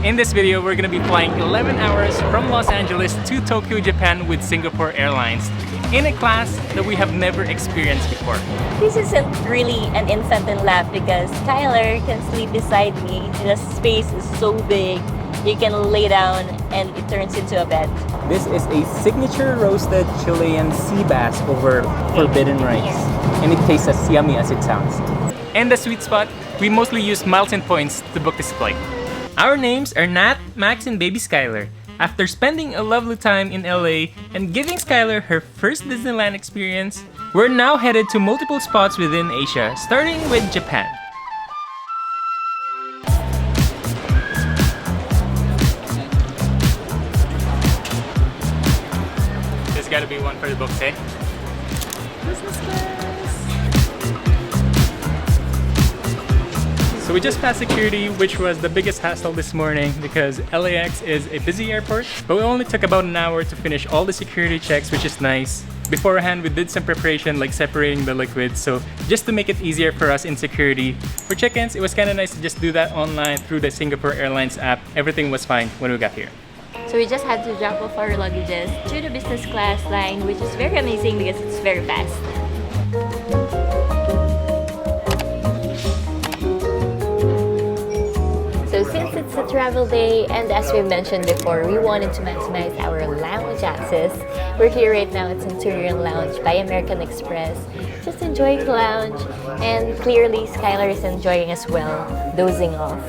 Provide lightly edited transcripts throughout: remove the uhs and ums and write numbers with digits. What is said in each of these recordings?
In this video, we're gonna be flying 11 hours from Los Angeles to Tokyo, Japan with Singapore Airlines in a class that we have never experienced before. This isn't really an infant in lab because Skylar can sleep beside me. The space is so big. You can lay down and it turns into a bed. This is a signature roasted Chilean sea bass over forbidden rice, and it tastes as yummy as it sounds. And the sweet spot, we mostly use miles and points to book this flight. Our names are Nat, Max, and baby Skylar. After spending a lovely time in LA and giving Skylar her first Disneyland experience, we're now headed to multiple spots within Asia, starting with Japan. There's gotta be one for the books, eh? Business class! So we just passed security, which was the biggest hassle this morning because LAX is a busy airport, but we only took about an hour to finish all the security checks, which is nice. Beforehand, we did some preparation like separating the liquids, so just to make it easier for us in security. For check-ins, it was kind of nice to just do that online through the Singapore Airlines app. Everything was fine when we got here. So we just had to drop off our luggages to the business class line, which is very amazing because it's very fast. So since it's a travel day, and as we mentioned before, we wanted to maximize our lounge access. We're here right now at Centurion Lounge by American Express, just enjoying the lounge, and clearly Skylar is enjoying as well, dozing off.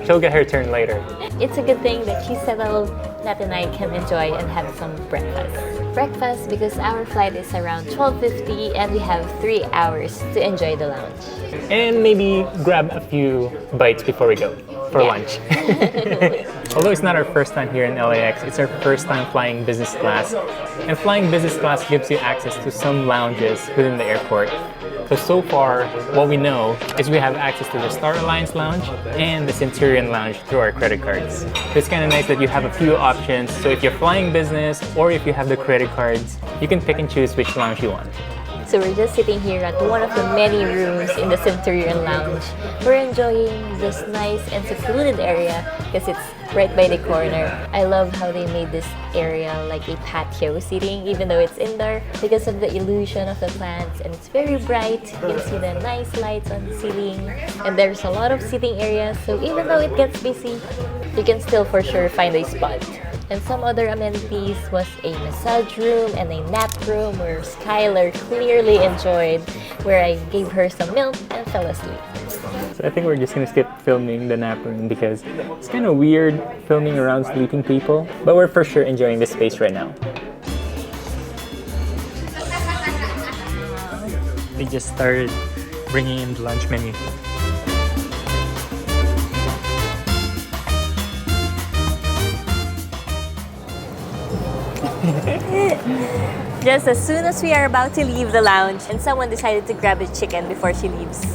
She'll get her turn later. It's a good thing that she's settled. Nat and I can enjoy and have some breakfast. Breakfast because our flight is around 12:50 and we have 3 hours to enjoy the lounge. And maybe grab a few bites before we go for lunch. Although it's not our first time here in LAX, it's our first time flying business class. And flying business class gives you access to some lounges within the airport. So far, what we know is we have access to the Star Alliance Lounge and the Centurion Lounge through our credit cards. So it's kind of nice that you have a few options. So if you're flying business or if you have the credit cards, you can pick and choose which lounge you want. So we're just sitting here at one of the many rooms in the Centurion Lounge. We're enjoying this nice and secluded area because it's right by the corner. I love how they made this area like a patio seating, even though it's indoor, because of the illusion of the plants, and it's very bright. You can see the nice lights on the ceiling, and there's a lot of seating areas, so even though it gets busy, you can still for sure find a spot. And some other amenities was a massage room and a nap room where Skylar clearly enjoyed, where I gave her some milk and fell asleep. So I think we're just gonna skip filming the nap room because it's kind of weird filming around sleeping people, but we're for sure enjoying this space right now. They just started bringing in the lunch menu. Just as soon as we are about to leave the lounge, and someone decided to grab a chicken before she leaves.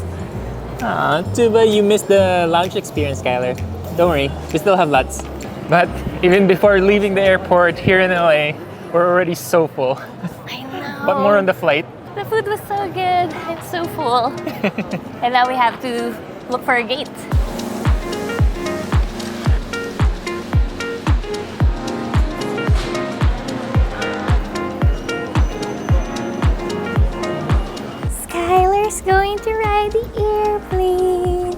Too bad you missed the lounge experience, Skylar. Don't worry, we still have lots. But even before leaving the airport here in LA, we're already so full. I know. But more on the flight. The food was so good. I'm so full. And now we have to look for a gate. Skylar's going to ride the airplane.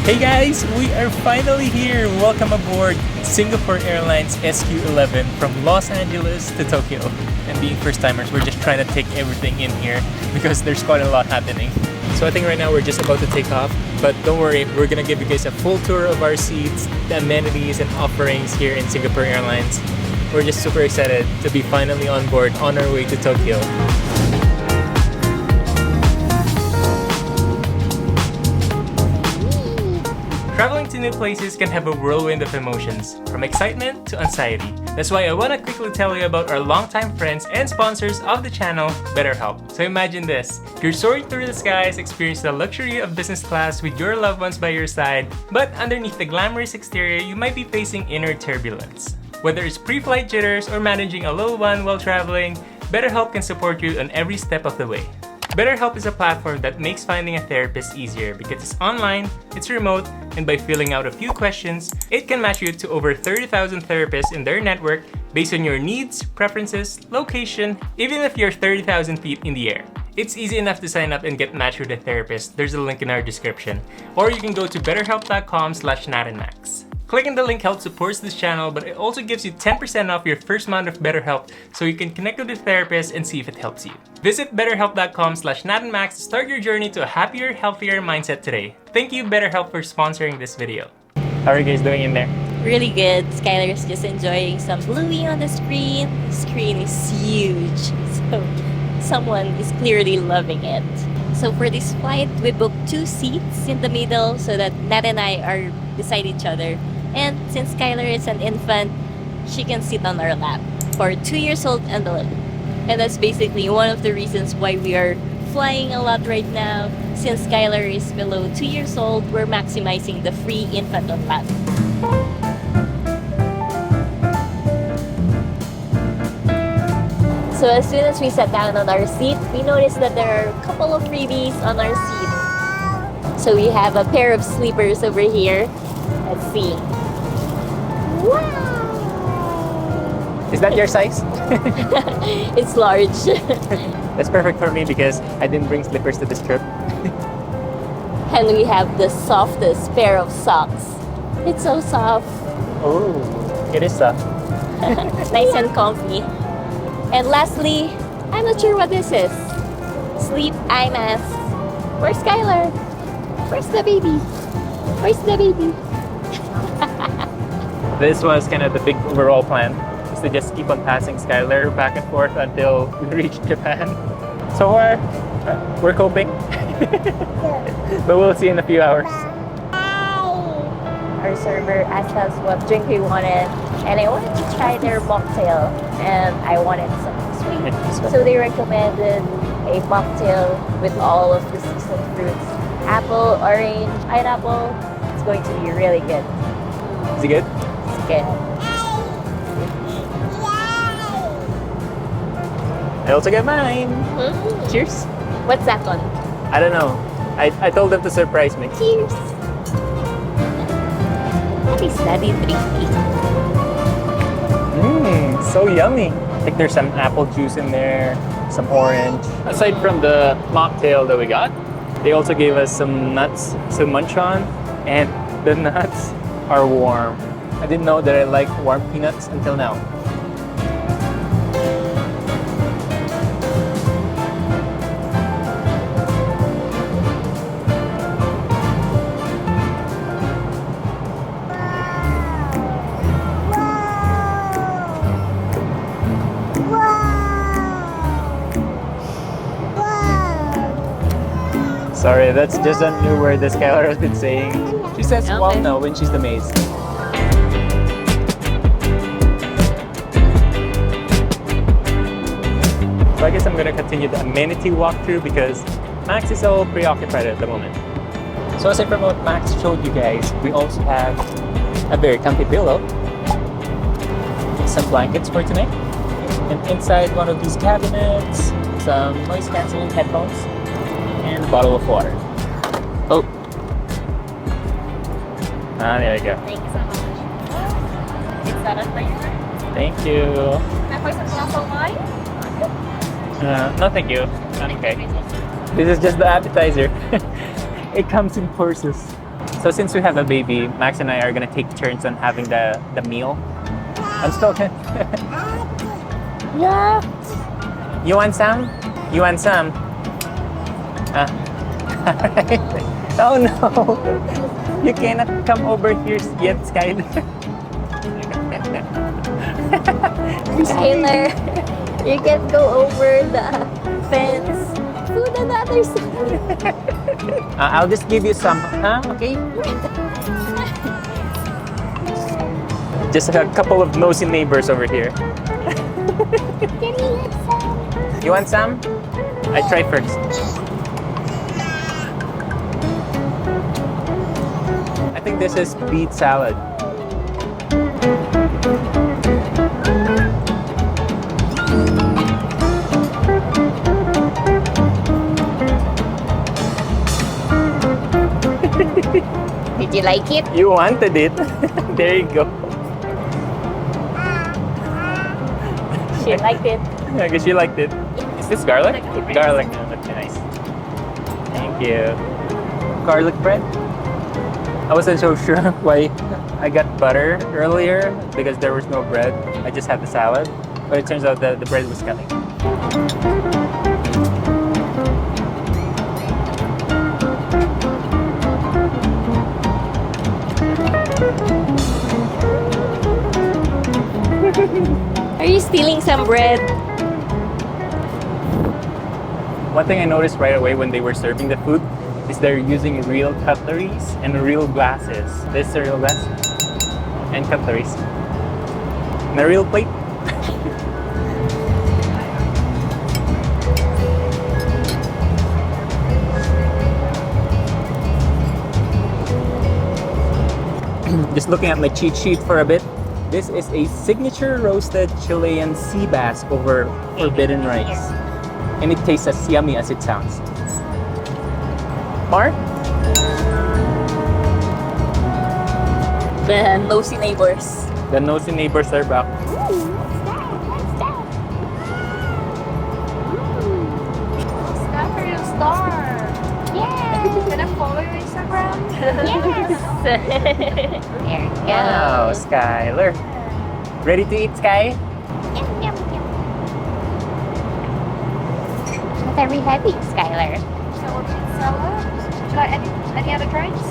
Hey guys, we are finally here. Welcome aboard Singapore Airlines SQ11 from Los Angeles to Tokyo. And being first timers, we're just trying to take everything in here because there's quite a lot happening. So I think right now we're just about to take off, but don't worry, we're gonna give you guys a full tour of our seats, the amenities and offerings here in Singapore Airlines. We're just super excited to be finally on board on our way to Tokyo. Traveling to new places can have a whirlwind of emotions, from excitement to anxiety. That's why I want to quickly tell you about our longtime friends and sponsors of the channel, BetterHelp. So imagine this, you're soaring through the skies, experiencing the luxury of business class with your loved ones by your side, but underneath the glamorous exterior, you might be facing inner turbulence. Whether it's pre-flight jitters or managing a little one while traveling, BetterHelp can support you on every step of the way. BetterHelp is a platform that makes finding a therapist easier because it's online, it's remote, and by filling out a few questions, it can match you to over 30,000 therapists in their network based on your needs, preferences, location, even if you're 30,000 feet in the air. It's easy enough to sign up and get matched with a therapist. There's a link in our description. Or you can go to betterhelp.com/natanmax. Clicking the link helps support this channel, but it also gives you 10% off your first month of BetterHelp so you can connect with a therapist and see if it helps you. Visit betterhelp.com/natanmax to start your journey to a happier, healthier mindset today. Thank you, BetterHelp, for sponsoring this video. How are you guys doing in there? Really good. Skylar's just enjoying some bluey on the screen. The screen is huge, so someone is clearly loving it. So for this flight, we booked 2 seats in the middle so that Nat and I are beside each other. And since Skylar is an infant, she can sit on our lap for 2 years old and below. And that's basically one of the reasons why we are flying a lot right now. Since Skylar is below 2 years old, we're maximizing the free infant on lap. So as soon as we sat down on our seat, we noticed that there are a couple of freebies on our seat. So we have a pair of sleepers over here. Let's see. Wow! Is that your size? It's large. That's perfect for me because I didn't bring slippers to this trip. And we have the softest pair of socks. It's so soft. Oh, it is soft. Nice and comfy. And lastly, I'm not sure what this is. Sleep eye mask. Where's Skylar? Where's the baby? Where's the baby? This was kind of the big overall plan, is to just keep on passing Skylar back and forth until we reach Japan. So far, we're coping. But we'll see in a few hours. Our server asked us what drink we wanted, and I wanted to try their mocktail, and I wanted something sweet. So they recommended a mocktail with all of the seasoned fruits. Apple, orange, pineapple. It's going to be really good. Is it good? It's good. I also got mine. Mm. Cheers. What's that one? I don't know. I told them to surprise me. Cheers. What is that in 3D? Mmm, so yummy. Like there's some apple juice in there, some orange. Aside from the mocktail that we got, they also gave us some nuts to munch on, and the nuts are warm. I didn't know that I like warm peanuts until now. Sorry, that's just a new word that Skylar has been saying. She says Okay. wow no when she's amazed. So I guess I'm gonna continue the amenity walkthrough because Max is all preoccupied at the moment. So aside from what Max showed you guys, we also have a very comfy pillow, some blankets for tonight, and inside one of these cabinets, some noise cancelling headphones, and a bottle of water. Oh. Ah, there you go. Thank you so much. Is that a flavor? Thank you. Can I pour some glass of wine? No, thank you. Okay. This is just the appetizer. It comes in courses. So since we have a baby, Max and I are gonna take turns on having the meal. I'm still Yeah. You want some? You want some? Alright. Oh no! You cannot come over here yet, Skylar. Skylar, you can't go over the fence. Food on the other side. I'll just give you some, huh? Okay? Just a couple of nosy neighbors over here. Can you get some? You want some? I try first. I think this is beet salad. like it? You wanted it. There you go. She liked it. Yeah, because you liked it. Is this garlic? Garlic. Okay, nice. Thank you. Garlic bread? I wasn't so sure why I got butter earlier because there was no bread. I just had the salad. But it turns out that the bread was coming. Are you stealing some bread? One thing I noticed right away when they were serving the food is they're using real cutleries and real glasses. This is a real glass and cutleries. And a real plate. Just looking at my cheat sheet for a bit. This is a signature roasted Chilean sea bass over forbidden rice. And it tastes as yummy as it sounds. Mark? The Nosey Neighbors. The Nosey Neighbors are back. Star. Yeah. Can I follow your Instagram? Yes. There you go. Wow, Skylar. Ready to eat, Sky? Yum, yum, yum. Very heavy, Skylar. So we'll eat salad. Would you like any other drinks?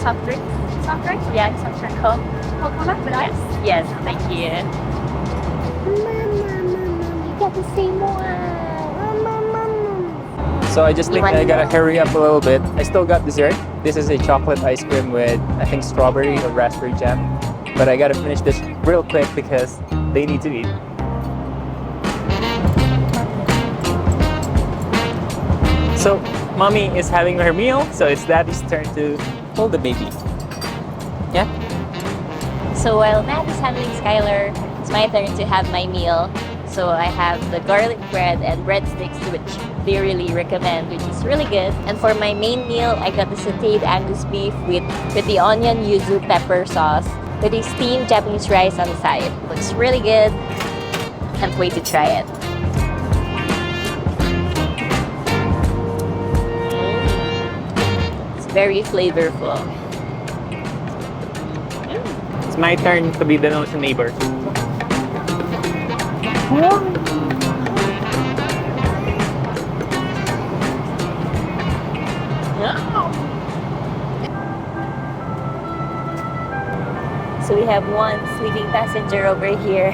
Soft drinks. Soft drinks? Yeah, soft drink Coke. Coca-Cola with ice? Yes, thank you. Mama, you got the same one. So I just think I gotta hurry up a little bit. I still got dessert. This is a chocolate ice cream with, I think, strawberry or raspberry jam. But I gotta finish this real quick because they need to eat. So, mommy is having her meal, so it's daddy's turn to hold the baby. Yeah? So while Matt is handling Skylar, it's my turn to have my meal. So I have the garlic bread and breadsticks, which they really recommend, which is really good. And for my main meal, I got the sauteed Angus beef with the onion yuzu pepper sauce with a steamed Japanese rice on the side. Looks really good. Can't wait to try it. It's very flavorful. It's my turn to be the Nosey Neighbor. So we have one sleeping passenger over here.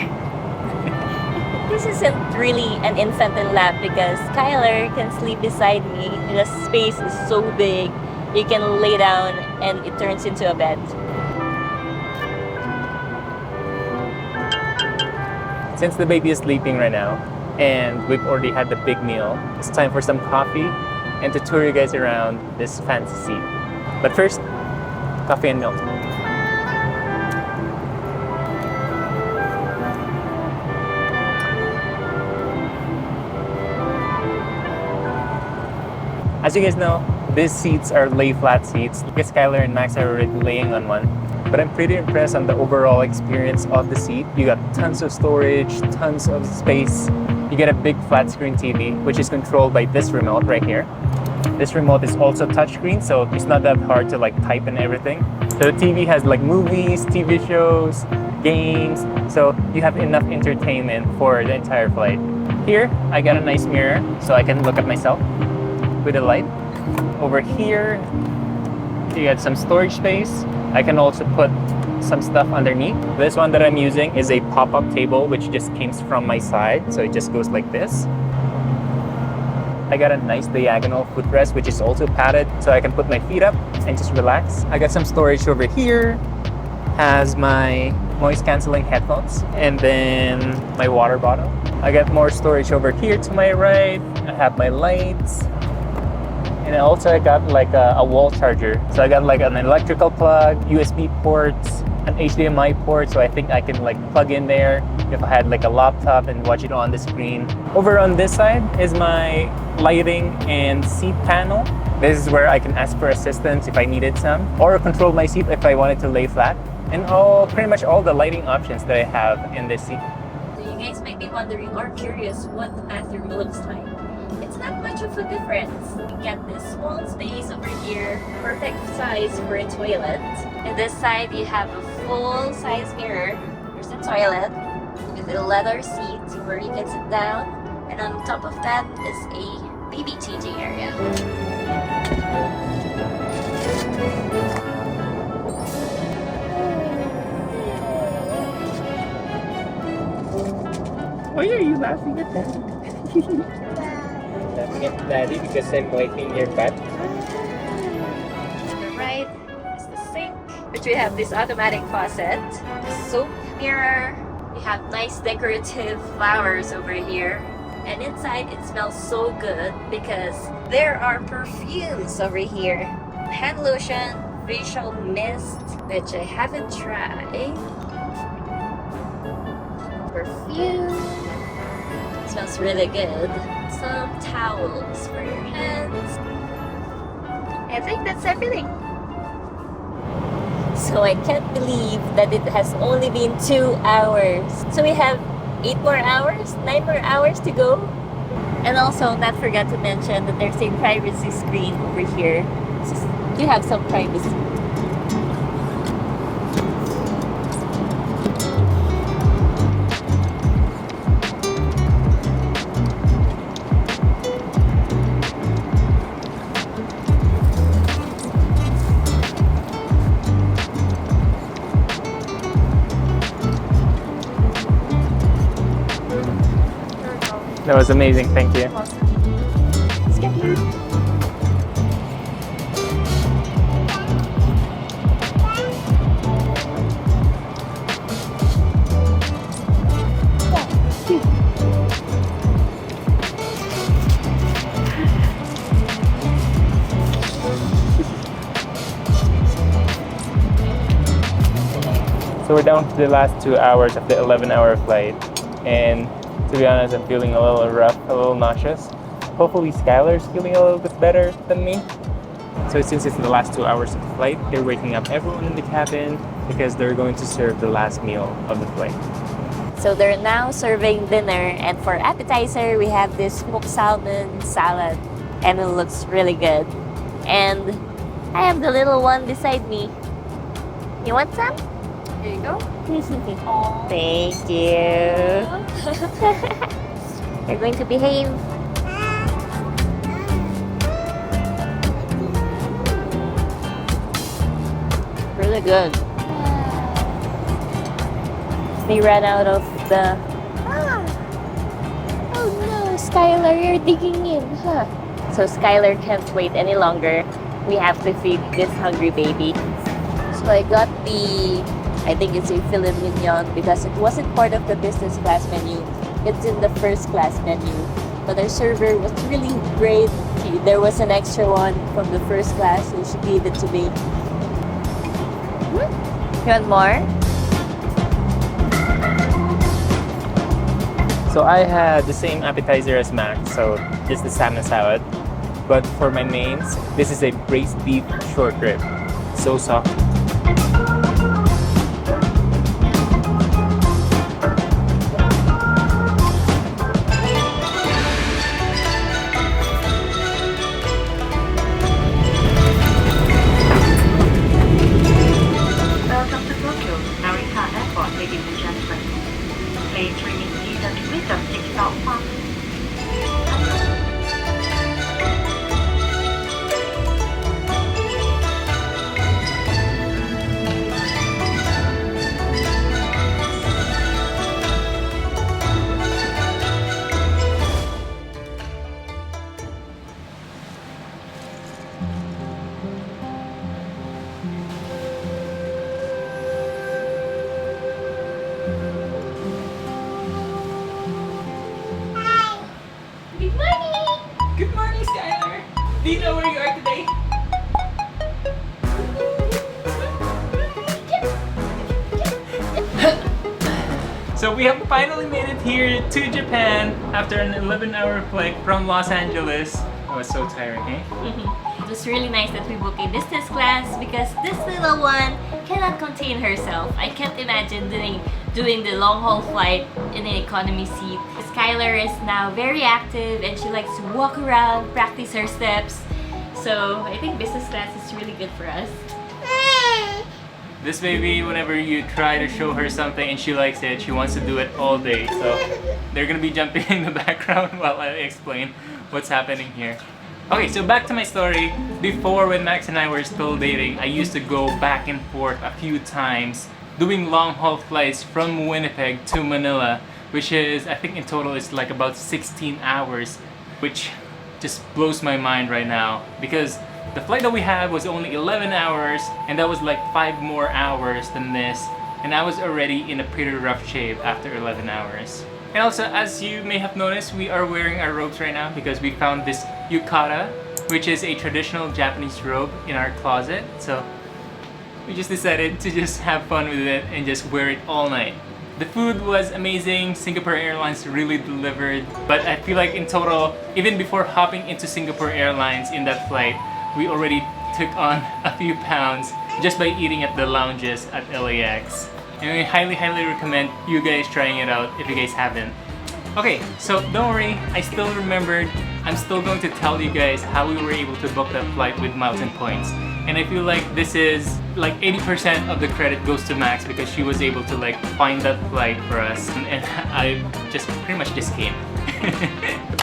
This isn't really an infant in lap because Skylar can sleep beside me. The space is so big. You can lay down and it turns into a bed. Since the baby is sleeping right now and we've already had the big meal, it's time for some coffee and to tour you guys around this fancy seat. But first, coffee and milk. As you guys know, these seats are lay flat seats because Skylar and Max are already laying on one. But I'm pretty impressed on the overall experience of the seat. You got tons of storage, tons of space. You get a big flat screen TV, which is controlled by this remote right here. This remote is also touchscreen, so it's not that hard to like type and everything. So the TV has like movies, TV shows, games, so you have enough entertainment for the entire flight. Here, I got a nice mirror, so I can look at myself with a light. Over here, you got some storage space. I can also put some stuff underneath. This one that I'm using is a pop-up table which just came from my side, so it just goes like this. I got a nice diagonal footrest which is also padded, so I can put my feet up and just relax. I got some storage over here. Has my noise cancelling headphones and then my water bottle. I got more storage over here to my right. I have my lights. And also I got like a wall charger. So I got like an electrical plug, USB ports, an HDMI port, so I think I can like plug in there if I had like a laptop and watch it on the screen. Over on this side is my lighting and seat panel. This is where I can ask for assistance if I needed some, or control my seat if I wanted to lay flat, and pretty much all the lighting options that I have in this seat. So you guys might be wondering or curious what the bathroom looks like. It's not much of a difference. You get this small space over here, perfect size for a toilet. And this side you have a full-size mirror. There's a toilet with a leather seat where you can sit down, and on top of that is a baby changing area. Why are you laughing at that? Laughing at Daddy because I'm wiping your butt. To the right is the sink, which we have this automatic faucet, soap mirror. We have nice decorative flowers over here. And inside it smells so good because there are perfumes over here. Hand lotion, facial mist, which I haven't tried. Perfume. Smells really good. Some towels for your hands. I think that's everything. So I can't believe that it has only been 2 hours. So we have 8 more hours, 9 more hours to go. And also, not forgot to mention that there's a privacy screen over here. So you have some privacy. That was amazing, thank you. Let's get here. So we're down to the last 2 hours of the 11-hour flight, and to be honest, I'm feeling a little rough, a little nauseous. Hopefully Skylar's feeling a little bit better than me. So since it's the last 2 hours of the flight, they're waking up everyone in the cabin because they're going to serve the last meal of the flight. So they're now serving dinner, and for appetizer, we have this smoked salmon salad, and it looks really good. And I have the little one beside me. You want some? Here you go. Thank you. You're going to behave. Really good. They ran out of the... Oh no, Skylar, you're digging in, huh? So Skylar can't wait any longer. We have to feed this hungry baby. So I got I think it's a filet mignon because it wasn't part of the business class menu. It's in the first class menu. But our server was really great. There was an extra one from the first class, so she gave it to me. You want more? So I had the same appetizer as Max, so just the salmon salad. But for my mains, this is a braised beef short rib. So soft. Welcome to Tokyo, Narita Airport, ladies and gentlemen. Please remain seated with the seatbelt fastened. Good morning, Skylar. Do you know where you are today? So we have finally made it here to Japan after an 11-hour flight from Los Angeles. That was so tiring, eh? It was really nice that we booked a business class because this little one cannot contain herself. I can't imagine doing the long haul flight in an economy seat. Skylar is now very active and she likes to walk around, practice her steps. So I think business class is really good for us. This baby, whenever you try to show her something and she likes it, she wants to do it all day. So they're gonna be jumping in the background while I explain what's happening here. Okay, so back to my story. Before, when Max and I were still dating, I used to go back and forth a few times doing long haul flights from Winnipeg to Manila, which is, I think in total it's like about 16 hours, which just blows my mind right now because the flight that we had was only 11 hours and that was like 5 more hours than this, and I was already in a pretty rough shape after 11 hours. And also, as you may have noticed, we are wearing our robes right now because we found this yukata, which is a traditional Japanese robe, in our closet. So we just decided to just have fun with it and just wear it all night. The food was amazing. Singapore Airlines really delivered, but I feel like in total, even before hopping into Singapore Airlines in that flight, we already took on a few pounds just by eating at the lounges at LAX. And I highly recommend you guys trying it out if you guys haven't. Okay, so don't worry, I still remembered. I'm still going to tell you guys how we were able to book that flight with miles and points. And I feel like this is like 80% of the credit goes to Max because she was able to like find that flight for us, and I just pretty much just came.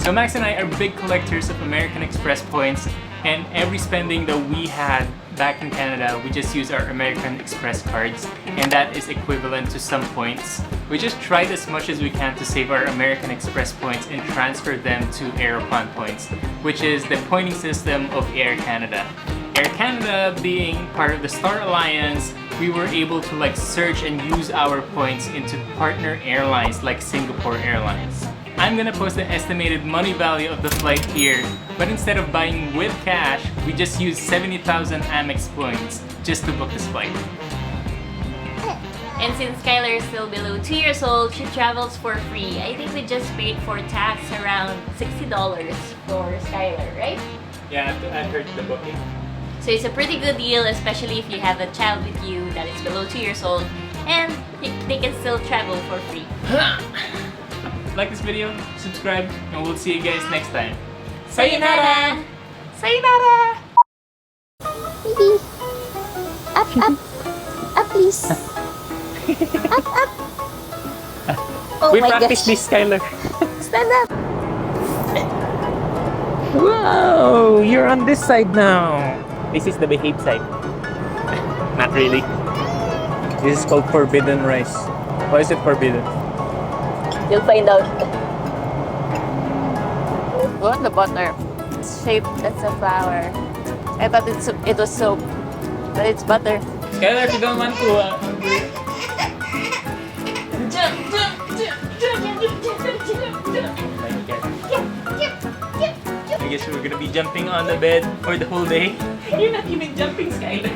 So Max and I are big collectors of American Express points, and every spending that we had back in Canada, we just use our American Express cards, and that is equivalent to some points. We just tried as much as we can to save our American Express points and transfer them to Aeroplan points, which is the pointing system of Air Canada. Air Canada being part of the Star Alliance, we were able to like search and use our points into partner airlines like Singapore Airlines. I'm gonna post the estimated money value of the flight here, but instead of buying with cash, we just used 70,000 Amex points just to book this flight. And since Skylar is still below 2 years old, she travels for free. I think we just paid for tax around $60 for Skylar, right? Yeah, I heard the booking. So it's a pretty good deal, especially if you have a child with you that is below 2 years old, and they can still travel for free. Like this video, subscribe, and we'll see you guys next time. Sayonara! Sayonara! Baby! Up, up! Up, please! Up, up! Oh We my practice gosh. this, Skylar. Stand up! Whoa! You're on this side now. This is the behave side. Not really. This is called forbidden rice. Why is it forbidden? You'll find out. Look at the butter. It's shaped as a flower. I thought it was soap, but it's butter. Skylar, if you don't want to, Jump, jump, I guess we're gonna be jumping on the bed for the whole day. You're not even jumping, Skylar.